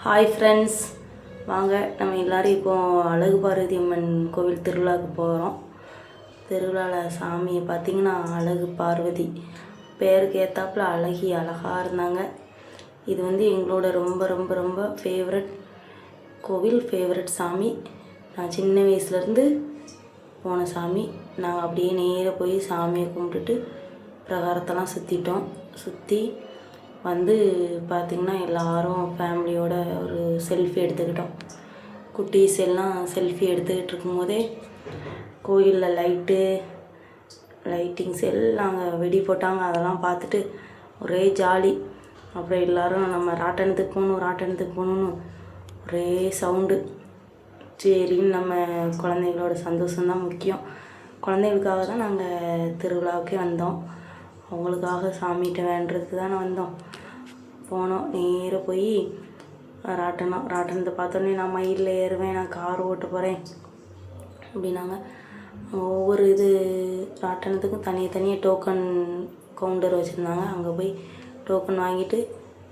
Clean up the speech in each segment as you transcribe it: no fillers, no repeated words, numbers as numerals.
Hi friends, வாங்க நம்ம எல்லோரும் இப்போது அழகு பார்வதி அம்மன் கோவில் திருவிழாவுக்கு போகிறோம். திருவிழாவில் சாமியை பார்த்திங்கன்னா அழகு பார்வதி பேருக்கு ஏற்றாப்புல அழகாக இருந்தாங்க. இது எங்களோட ரொம்ப ரொம்ப ரொம்ப ஃபேவரட் கோவில், ஃபேவரட் சாமி. நான் சின்ன வயசுலேருந்து போன சாமி. நாங்கள் அப்படியே நேராக போய் சாமியை கும்பிட்டுட்டு பிரகாரத்தெல்லாம் சுற்றி பார்த்திங்கன்னா எல்லோரும் ஃபேமிலியோட ஒரு செல்ஃபி எடுத்துக்கிட்டோம். குட்டீஸ் எல்லாம் செல்ஃபி எடுத்துக்கிட்டு இருக்கும்போதே கோயிலில் லைட்டிங்ஸ் எல்லாம் வெடி போட்டாங்க. அதெல்லாம் பார்த்துட்டு ஒரே ஜாலி. அப்புறம் எல்லோரும் நம்ம ராட்டனத்துக்கு போகணுன்னு ஒரே சவுண்டு. சரின்னு நம்ம குழந்தைங்களோட சந்தோஷம்தான் முக்கியம். குழந்தைகளுக்காக தான் நாங்கள் திருவிழாவுக்கே வந்தோம். அவங்களுக்காக சாமிகிட்ட வேண்டுறதுக்கு தானே வந்தோம். போனோம், நேராக போய் ராட்டனத்தை பார்த்தோன்னே நான் மயிலில் ஏறுவேன், நான் கார் ஓட்ட போகிறேன் அப்படின்னாங்க. ஒவ்வொரு ராட்டனத்துக்கும் தனியாக டோக்கன் கவுண்டர் வச்சுருந்தாங்க. அங்கே போய் டோக்கன் வாங்கிட்டு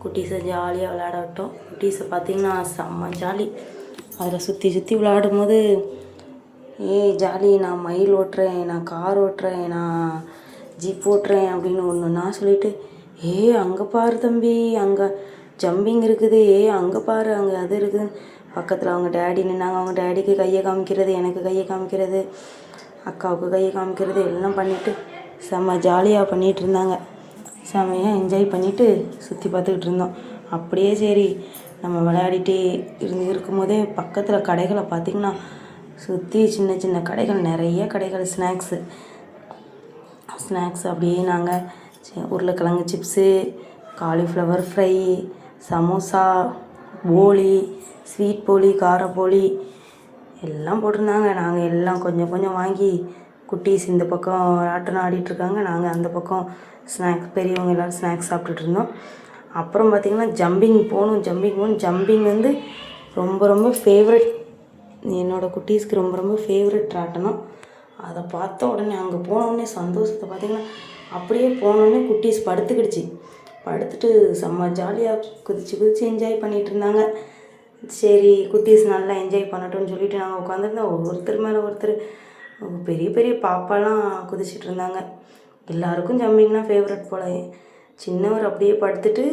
குட்டீஸை ஜாலியாக விளையாட விட்டோம். குட்டீஸை பார்த்திங்கன்னா செம்ம ஜாலி. அதில் சுற்றி விளையாடும் போது ஜாலி, நான் மயில் ஓட்டுறேன், நான் கார் ஓட்டுறேன், நான் ஜீப் ஓட்டுறேன் அப்படின்னு ஒன்று நான் சொல்லிவிட்டு, அங்கே பாரு தம்பி, அங்கே ஜம்பிங் இருக்குது, அங்கே பாரு, அங்கே அது இருக்குது. பக்கத்தில் அவங்க டேடி நின்னாங்க. அவங்க டேடிக்கு கையை காமிக்கிறது, எனக்கு கையை காமிக்கிறது, அக்காவுக்கு கையை காமிக்கிறது எல்லாம் பண்ணிவிட்டு செம்ம ஜாலியாக பண்ணிகிட்டு இருந்தாங்க. செம்மையாக என்ஜாய் பண்ணிவிட்டு சுற்றி பார்த்துக்கிட்டு இருந்தோம். அப்படியே சரி நம்ம விளையாடிட்டே இருக்கும்போதே பக்கத்தில் கடைகளை பார்த்திங்கன்னா சுற்றி சின்ன கடைகள், நிறைய கடைகள், ஸ்நாக்ஸ் அப்படியே நாங்கள் உருளைக்கிழங்கு சிப்ஸு, காலிஃப்ளவர் ஃப்ரை, சமோசா, போளி, ஸ்வீட் போளி, காரப்போளி எல்லாம் போட்டிருந்தாங்க. நாங்கள் எல்லாம் கொஞ்சம் வாங்கி குட்டீஸ் இந்த பக்கம் ராட்டனம் ஆடிட்டுருக்காங்க, நாங்கள் அந்த பக்கம் பெரியவங்க எல்லோரும் ஸ்நாக்ஸ் சாப்பிட்டுட்டு இருந்தோம். அப்புறம் பார்த்திங்கன்னா ஜம்பிங் போகணும். ஜம்பிங் ரொம்ப ரொம்ப ஃபேவரட், என்னோடய குட்டீஸ்க்கு ரொம்ப ரொம்ப ஃபேவரட் ராட்டனம். அதை பார்த்த உடனே அங்கே போனோடனே சந்தோஷத்தை பார்த்திங்கன்னா அப்படியே போனோடனே குட்டீஸ் படுத்துட்டு செம்ம ஜாலியாக குதிச்சு என்ஜாய் பண்ணிகிட்டு இருந்தாங்க. சரி குட்டீஸ் நல்லா என்ஜாய் பண்ணட்டும்னு சொல்லிவிட்டு நாங்கள் உட்காந்துருந்தோம். ஒருத்தர் மேலே ஒருத்தர் பெரிய பாப்பாலாம் குதிச்சிட்டு இருந்தாங்க. எல்லாருக்கும் ஜம்பிங்னா ஃபேவரட் போல. சின்னவர் அப்படியே படுத்துட்டு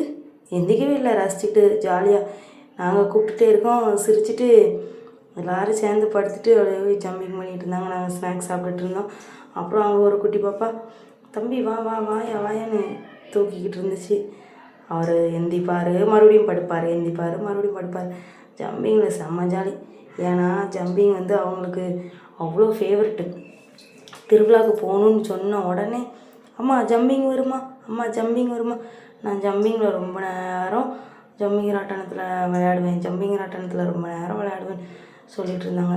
எந்திக்கவே இல்லை, ரசிச்சுட்டு ஜாலியாக நாங்கள் கூப்பிட்டுட்டே இருக்கோம். சிரிச்சுட்டு எல்லோரும் சேர்ந்து படுத்துட்டு அப்படியே ஜம்பிங் பண்ணிகிட்டு இருந்தாங்க. நாங்கள் ஸ்நாக்ஸ் சாப்பிட்டுட்டு இருந்தோம். அப்புறம் அங்கே ஒரு குட்டி பாப்பா, தம்பி வாயான்னு தூக்கிக்கிட்டு இருந்துச்சு. அவர் எந்திப்பார், மறுபடியும் படுப்பார். ஜம்பிங்கில் செம்ம ஜாலி. ஏன்னா ஜம்பிங் அவங்களுக்கு அவ்வளோ ஃபேவரெட்டு. திருவிழாவுக்கு போகணுன்னு சொன்ன உடனே அம்மா ஜம்பிங் வருமா. நான் ஜம்பிங்கில் ரொம்ப நேரம் ஜம்பிங் ராட்டனத்தில் ரொம்ப நேரம் விளையாடுவேன் சொல்லிகிட்டு இருந்தாங்க.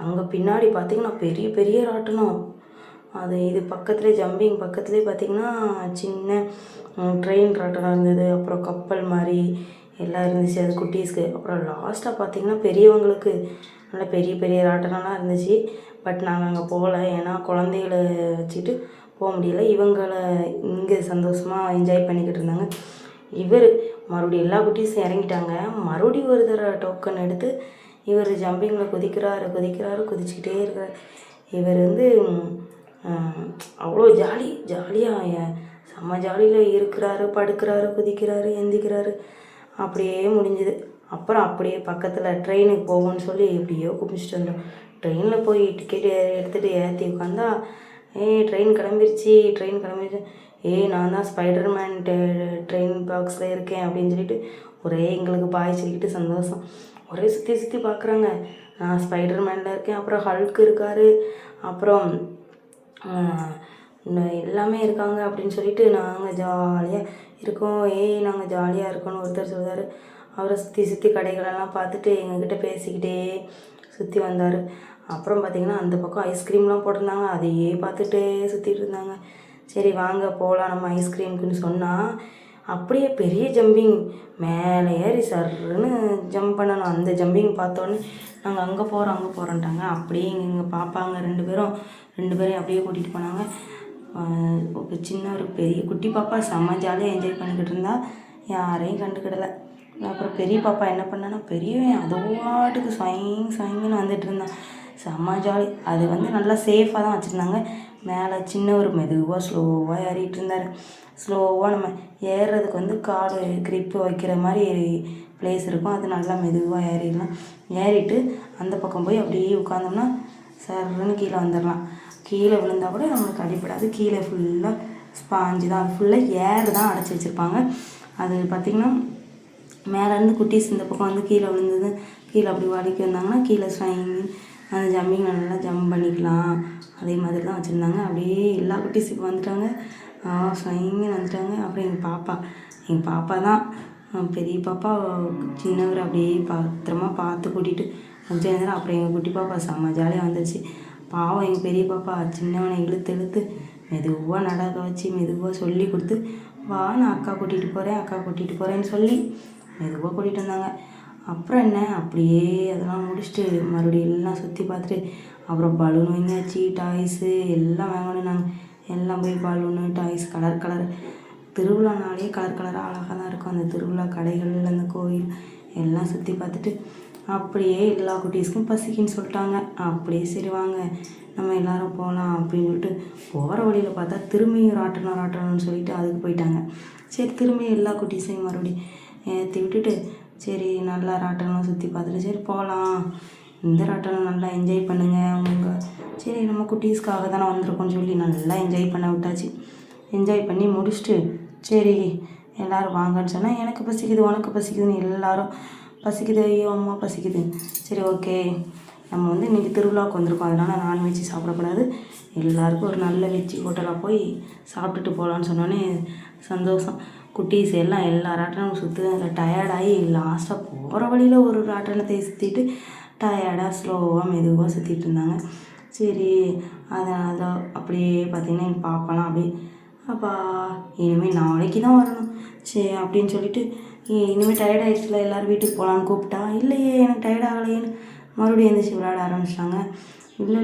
அங்கே பின்னாடி பார்த்திங்கன்னா பெரிய ராட்டனம். இது பக்கத்துலேயே ஜம்பிங் பக்கத்துலேயே பார்த்திங்கன்னா சின்ன ட்ரெயின் ராட்டனம் இருந்தது. அப்புறம் கப்பல் மாதிரி எல்லாம் இருந்துச்சு அது குட்டீஸ்க்கு. அப்புறம் லாஸ்ட்டாக பார்த்திங்கன்னா பெரியவங்களுக்கு நல்ல பெரிய ராட்டனம்லாம் இருந்துச்சு. பட் நாங்கள் அங்கே போகல, ஏன்னா குழந்தைகளை வச்சுட்டு போக முடியல. இவங்களை இங்கே சந்தோஷமாக என்ஜாய் பண்ணிக்கிட்டு இருந்தாங்க. மறுபடியும் எல்லா குட்டீஸும் இறங்கிட்டாங்க. மறுபடியும் ஒரு தடவை டோக்கன் எடுத்து இவர் ஜம்பிங்கில் குதிச்சுக்கிட்டே இருக்கிறார். இவர் அவ்வளோ ஜாலியாக செம்ம ஜாலியில் இருக்கிறாரு, படுக்கிறாரு, குதிக்கிறாரு, எந்திக்கிறாரு. அப்படியே முடிஞ்சுது. அப்புறம் அப்படியே பக்கத்தில் ட்ரெயினுக்கு போவோம்னு சொல்லி எப்படியோ குமிச்சிட்டு வந்தோம். ட்ரெயினில் போய் டிக்கெட் எடுத்துகிட்டு ஏற்றி உட்காந்தா ட்ரெயின் கிளம்பிருச்சு. நான் தான் ஸ்பைடர்மேன் ட்ரெயின் பாக்ஸில் இருக்கேன் அப்படின்னு சொல்லிட்டு ஒரே எங்களுக்கு பாய் சொல்லிக்கிட்டு சந்தோஷம். ஒரே சுற்றி பார்க்குறாங்க. நான் ஸ்பைடர்மேனில் இருக்கேன், அப்புறம் ஹல்க் இருக்கார், அப்புறம் எல்லாமே இருக்காங்க அப்படின்னு சொல்லிட்டு நாங்கள் ஜாலியாக இருக்கோம். நாங்கள் ஜாலியாக இருக்கோன்னு ஒருத்தர் சொல்கிறார். அவரை சுற்றி கடைகளெல்லாம் பார்த்துட்டு எங்ககிட்ட பேசிக்கிட்டே சுற்றி வந்தார். அப்புறம் பார்த்திங்கன்னா அந்த பக்கம் ஐஸ்கிரீம்லாம் போட்டிருந்தாங்க. அதையே பார்த்துட்டே சுற்றிட்டு இருந்தாங்க. சரி வாங்க போகலாம் நம்ம ஐஸ்கிரீமுக்குன்னு சொன்னால் அப்படியே பெரிய ஜம்பிங் மேலே ஏறி சர்ன்னு ஜம்ப் பண்ணணும். அந்த ஜம்பிங் பார்த்தோன்னே நாங்கள் அங்கே போகிறோன்ட்டாங்க. அப்படியே இங்கே பாப்பாங்க ரெண்டு பேரையும் அப்படியே கூட்டிகிட்டு போனாங்க. ஒரு சின்ன ஒரு பெரிய குட்டி பாப்பா செம்ம ஜாலியாக என்ஜாய் பண்ணிக்கிட்டு இருந்தா, யாரையும் கண்டுக்கிடலை. அப்புறம் பெரிய பாப்பா என்ன பண்ணான்னா பெரியவன் அதுவாட்டுக்கு ஸ்வயங்குன்னு வந்துட்டு இருந்தான். செம்ம ஜாலி. அது வந்து நல்லா சேஃபாக தான் வச்சுருந்தாங்க. மேலே சின்னவர் மெதுவாக ஸ்லோவாக ஏறிட்டு இருந்தார். ஸ்லோவாக நம்ம ஏறுறதுக்கு வந்து கால் கிரிப்பு வைக்கிற மாதிரி ப்ளேஸ் இருக்கும். அது நல்லா மெதுவாக ஏறிடலாம். ஏறிட்டு அந்த பக்கம் போய் அப்படியே உட்காந்தோம்னா சர்ன்னு கீழே வந்துடலாம். கீழே விழுந்தால் கூட நம்மளுக்கு அடிப்படாது. கீழே ஃபுல்லாக ஸ்பாஞ்சு தான், அது ஃபுல்லாக ஏர் தான் அடைச்சி வச்சுருப்பாங்க. அது பார்த்திங்கன்னா மேலேருந்து குட்டீஸ் இந்த பக்கம் வந்து கீழே விழுந்தது கீழே அப்படி வலிக்கு வந்தாங்கன்னா கீழே ஸ்வைங் அந்த ஜம்பிங் நல்லா ஜம்ப் பண்ணிக்கலாம். அதே மாதிரி தான் வச்சுருந்தாங்க. அப்படியே எல்லா குட்டீஸ் இப்போ வந்துட்டாங்க. ஸ்வைங்குன்னு வந்துட்டாங்க. அப்புறம் எங்கள் பாப்பா தான் பெரிய பாப்பா, சின்னவர் அப்படியே பத்திரமா பார்த்து கூட்டிகிட்டு கொஞ்சம் நேரம். அப்புறம் எங்கள் குட்டி பாப்பா செம்ம ஜாலியாக வந்துடுச்சு. பாவம் எங்கள் பெரிய பாப்பா சின்னவனை இழுத்து மெதுவாக நடக்க வச்சு மெதுவாக சொல்லி கொடுத்து, வா நான் அக்கா கூட்டிகிட்டு போகிறேன்னு சொல்லி மெதுவாக கூட்டிகிட்டு வந்தாங்க. அப்புறம் என்ன அப்படியே அதெல்லாம் முடிச்சுட்டு மறுபடியும் எல்லாம் சுற்றி பார்த்துட்டு அப்புறம் பலூன் வாங்கியாச்சு, டாய்ஸு எல்லாம் வாங்கணும். நாங்கள் எல்லாம் போய் பலூனு டாய்ஸ் கலர் திருவிழானாலே கலராக அழகாக தான் இருக்கும். அந்த திருவிழா கடைகள் அந்த கோயில் எல்லாம் சுற்றி பார்த்துட்டு அப்படியே எல்லா குட்டீஸ்க்கும் பசிக்குன்னு சொல்லிட்டாங்க. அப்படியே சரி வாங்க நம்ம எல்லோரும் போகலாம் அப்படின்னு சொல்லிட்டு போகிற வழியில் பார்த்தா திரும்பியும் ராட்டணும்னு சொல்லிட்டு அதுக்கு போயிட்டாங்க. சரி திரும்பியும் எல்லா குட்டீஸையும் மறுபடியும் ஏற்றி விட்டுட்டு சரி நல்லா ராட்டணம் சுற்றி பார்த்துட்டு சரி போகலாம், இந்த ராட்டணம் நல்லா என்ஜாய் பண்ணுங்கள் சரி நம்ம குட்டீஸ்க்காக தானே வந்திருக்கோம்னு சொல்லி நல்லா என்ஜாய் பண்ண விட்டாச்சு. என்ஜாய் பண்ணி முடிச்சுட்டு சரி எல்லோரும் வாங்கன்னு சொன்னால் எனக்கு பசிக்குது உனக்கு பசிக்குதுன்னு எல்லோரும் பசிக்குது, ஐயோ அம்மா பசிக்குது. சரி ஓகே நம்ம வந்து இன்றைக்கி திருவிழாவுக்கு வந்திருக்கோம், அதனால் நான்வெஜ் சாப்பிடக்கூடாது, எல்லாேருக்கும் ஒரு நல்ல வெஜ்ஜி ஹோட்டலாக போய் சாப்பிட்டுட்டு போகலான்னு சொன்னோன்னே சந்தோஷம். குட்டீஸ் எல்லாம் எல்லா ராட்டனமும் அதில் டயர்டாகி லாஸ்ட்டாக போகிற வழியில் ஒரு ராட்டனத்தை சுற்றிட்டு டயர்டாக ஸ்லோவாக மெதுவாக சுற்றிட்டு இருந்தாங்க. சரி அதை அப்படியே பார்த்திங்கன்னா எங்கள் பாப்பாலாம் அப்படியே அப்பா இனிமேல் நாளைக்கு தான் வரணும் சரி அப்படின்னு சொல்லிட்டு இனிமேல் டயர்ட் ஆகிடுச்சுல எல்லோரும் வீட்டுக்கு போகலான்னு கூப்பிட்டா, இல்லையே எனக்கு டயர்ட் ஆகலையேன்னு மறுபடியும் எழுந்திரிச்சி விளையாட ஆரம்பிச்சிட்டாங்க. இல்லை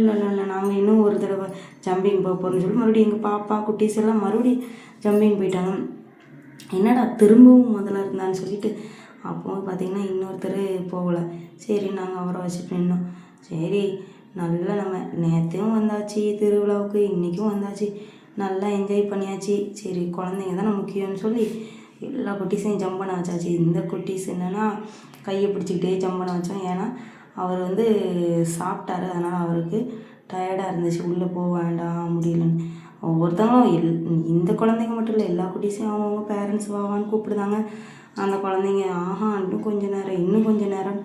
நாங்கள் இன்னும் ஒரு தடவை ஜம்பிங் போக போகிறோம்னு சொல்லி மறுபடியும் எங்கள் பாப்பா குட்டீஸ் எல்லாம் மறுபடியும் ஜம்பிங் போயிட்டாங்க. என்னடா திரும்பவும் முதல்ல இருந்தான்னு சொல்லிட்டு அப்போ பார்த்திங்கன்னா இன்னொருத்தர் போகலை. சரி நாங்கள் அவரை வச்சுட்டு நின்னோம். சரி நல்லா நம்ம நேற்றையும் வந்தாச்சு திருவிழாவுக்கு, இன்றைக்கும் வந்தாச்சு, நல்லா என்ஜாய் பண்ணியாச்சு. சரி குழந்தைங்க தானே முக்கியம்னு சொல்லி எல்லா குட்டீஸையும் ஜம்ப் பண்ண வச்சாச்சு. இந்த குட்டீஸ் என்னென்னா கையை பிடிச்சிக்கிட்டே ஜம்ப் பண்ண வச்சோம். ஏன்னா அவர் வந்து சாப்பிட்டாரு, அதனால் அவருக்கு டயர்டாக இருந்துச்சு, உள்ளே போக வேண்டாம் முடியலன்னு. ஒவ்வொருத்தவங்களும் இந்த குழந்தைங்க மட்டும் இல்லை எல்லா குட்டீஸையும் அவங்கவுங்க பேரண்ட்ஸ் வாவான்னு கூப்பிடுதாங்க. அந்த குழந்தைங்க இன்னும் கொஞ்சம் நேரம்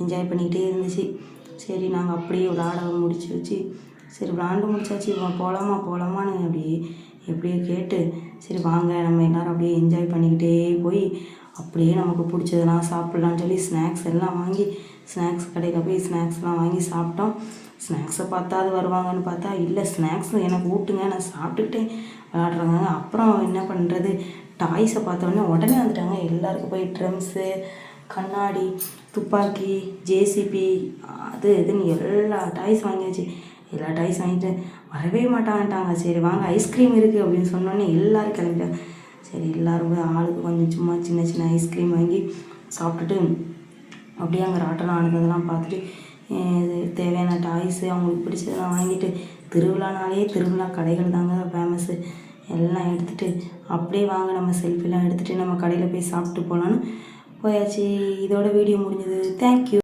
என்ஜாய் பண்ணிக்கிட்டே இருந்துச்சு. சரி நாங்கள் அப்படியே விளாட முடிச்சு சரி விளாண்டு முடிச்சாச்சு, போகலாமான்னு அப்படியே எப்படியோ கேட்டு சரி வாங்க நம்ம எல்லோரும் அப்படியே என்ஜாய் பண்ணிக்கிட்டே போய் அப்படியே நமக்கு பிடிச்சதெல்லாம் சாப்பிட்லான்னு சொல்லி ஸ்நாக்ஸ் எல்லாம் வாங்கி ஸ்நாக்ஸ் கடையில் போய் ஸ்நாக்ஸ்லாம் வாங்கி சாப்பிட்டோம். ஸ்நாக்ஸை பார்த்தா அது வருவாங்கன்னு பார்த்தா இல்லை, ஸ்நாக்ஸ் எனக்கு ஊட்டுங்க நான் சாப்பிட்டுக்கிட்டே விளாட்றாங்க. அப்புறம் என்ன பண்ணுறது, டாய்ஸை பார்த்தோன்னே உடனே வந்துட்டாங்க. எல்லாருக்கும் போய் ட்ரம்ஸு, கண்ணாடி, துப்பாக்கி, ஜேசிபி அது இதுன்னு எல்லா டாய்ஸ் வாங்கியாச்சு. எல்லா டாய்ஸ் வாங்கிட்டு வரவே மாட்டாங்கட்டாங்க. சரி வாங்க ஐஸ்கிரீம் இருக்குது அப்படின்னு சொன்னோன்னே எல்லோரும் கிளம்பிட்டாங்க. சரி எல்லோரும் போய் ஆளுக்கு கொஞ்சம் சும்மா சின்ன ஐஸ்கிரீம் வாங்கி சாப்பிட்டுட்டு அப்படியே அங்கே ராட்டெல்லாம் ஆனதெல்லாம் பார்த்துட்டு தேவையான டாய்ஸு அவங்களுக்கு பிடிச்சதெல்லாம் வாங்கிட்டு திருவிழா கடைகள் தாங்க ஃபேமஸ்ஸு எல்லாம் எடுத்துகிட்டு அப்படியே வாங்க நம்ம செல்ஃபிலாம் எடுத்துகிட்டு நம்ம கடையில் போய் சாப்பிட்டு போகலான்னு போயாச்சு. இதோட வீடியோ முடிஞ்சது. தேங்க்யூ.